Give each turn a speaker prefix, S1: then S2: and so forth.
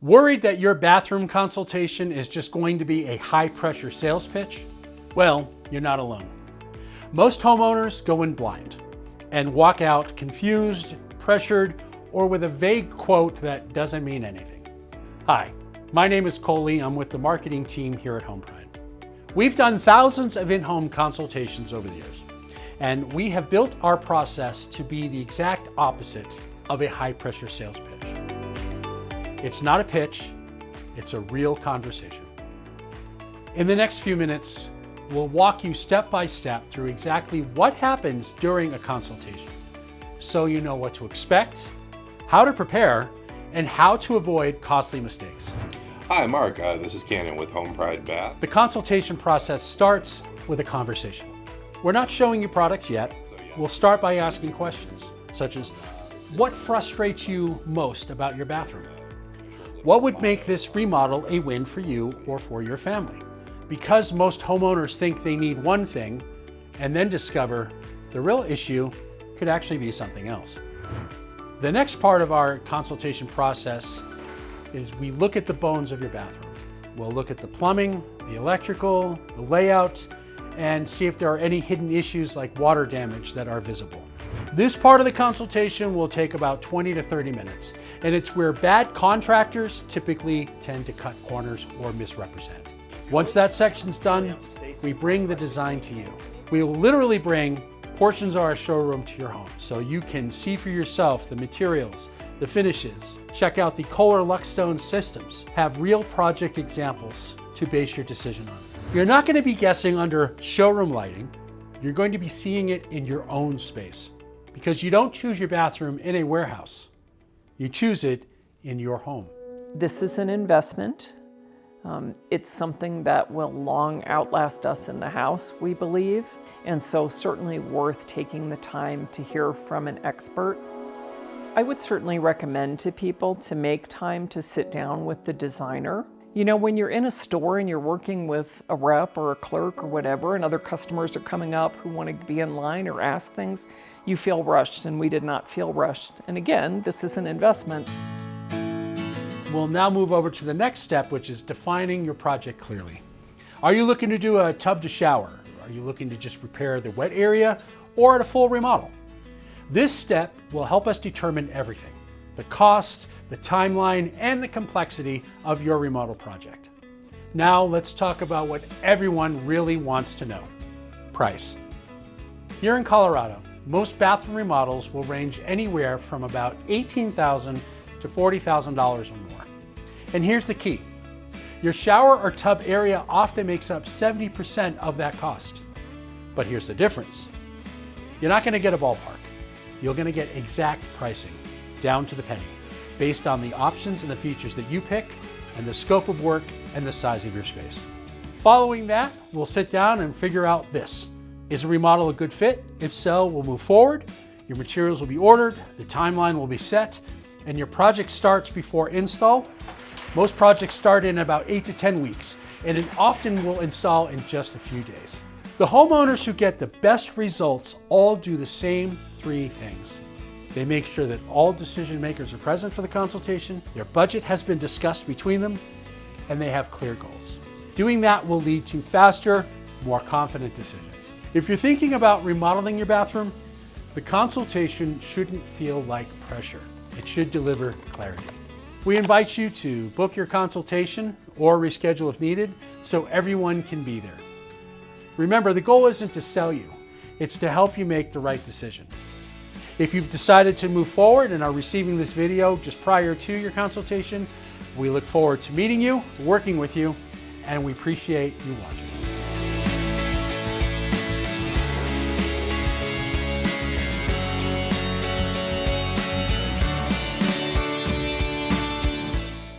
S1: Worried that your bathroom consultation is just going to be a high-pressure sales pitch? Well, you're not alone. Most homeowners go in blind and walk out confused, pressured, or with a vague quote that doesn't mean anything. Hi, my name is Coley. I'm with the marketing team here at HomePride. We've done thousands of in-home consultations over the years, and we have built our process to be the exact opposite of a high-pressure sales pitch. It's not a pitch, it's a real conversation. In the next few minutes, we'll walk you step by step through exactly what happens during a consultation, so you know what to expect, how to prepare, and how to avoid costly mistakes.
S2: Hi, Mark. This is Cannon with HomePride Bath.
S1: The consultation process starts with a conversation. We're not showing you products yet. We'll start by asking questions, such as, what frustrates you most about your bathroom? What would make this remodel a win for you or for your family? Because most homeowners think they need one thing and then discover the real issue could actually be something else. The next part of our consultation process is we look at the bones of your bathroom. We'll look at the plumbing, the electrical, the layout, and see if there are any hidden issues like water damage that are visible. This part of the consultation will take about 20 to 30 minutes, and it's where bad contractors typically tend to cut corners or misrepresent. Once that section's done, we bring the design to you. We will literally bring portions of our showroom to your home so you can see for yourself the materials, the finishes, check out the Kohler Luxstone systems, have real project examples to base your decision on. You're not going to be guessing under showroom lighting. You're going to be seeing it in your own space, because you don't choose your bathroom in a warehouse. You choose it in your home.
S3: This is an investment. It's something that will long outlast us in the house, we believe, and so certainly worth taking the time to hear from an expert. I would certainly recommend to people to make time to sit down with the designer. You know, when you're in a store and you're working with a rep or a clerk or whatever, and other customers are coming up who want to be in line or ask things, you feel rushed, and we did not feel rushed. And again, this is an investment.
S1: We'll now move over to the next step, which is defining your project clearly. Are you looking to do a tub to shower? Are you looking to just repair the wet area or a full remodel? This step will help us determine everything: the cost, the timeline, and the complexity of your remodel project. Now let's talk about what everyone really wants to know: price. Here in Colorado, most bathroom remodels will range anywhere from about $18,000 to $40,000 or more. And here's the key: your shower or tub area often makes up 70% of that cost. But here's the difference: you're not going to get a ballpark. You're going to get exact pricing, down to the penny, based on the options and the features that you pick, and the scope of work and the size of your space. Following that, we'll sit down and figure out this: is a remodel a good fit? If so, we'll move forward. Your materials will be ordered, the timeline will be set, and your project starts before install. Most projects start in about 8 to 10 weeks, and it often will install in just a few days. The homeowners who get the best results all do the same three things. They make sure that all decision makers are present for the consultation, their budget has been discussed between them, and they have clear goals. Doing that will lead to faster, more confident decisions. If you're thinking about remodeling your bathroom, the consultation shouldn't feel like pressure. It should deliver clarity. We invite you to book your consultation or reschedule if needed, so everyone can be there. Remember, the goal isn't to sell you, it's to help you make the right decision. If you've decided to move forward and are receiving this video just prior to your consultation, we look forward to meeting you, working with you, and we appreciate you watching.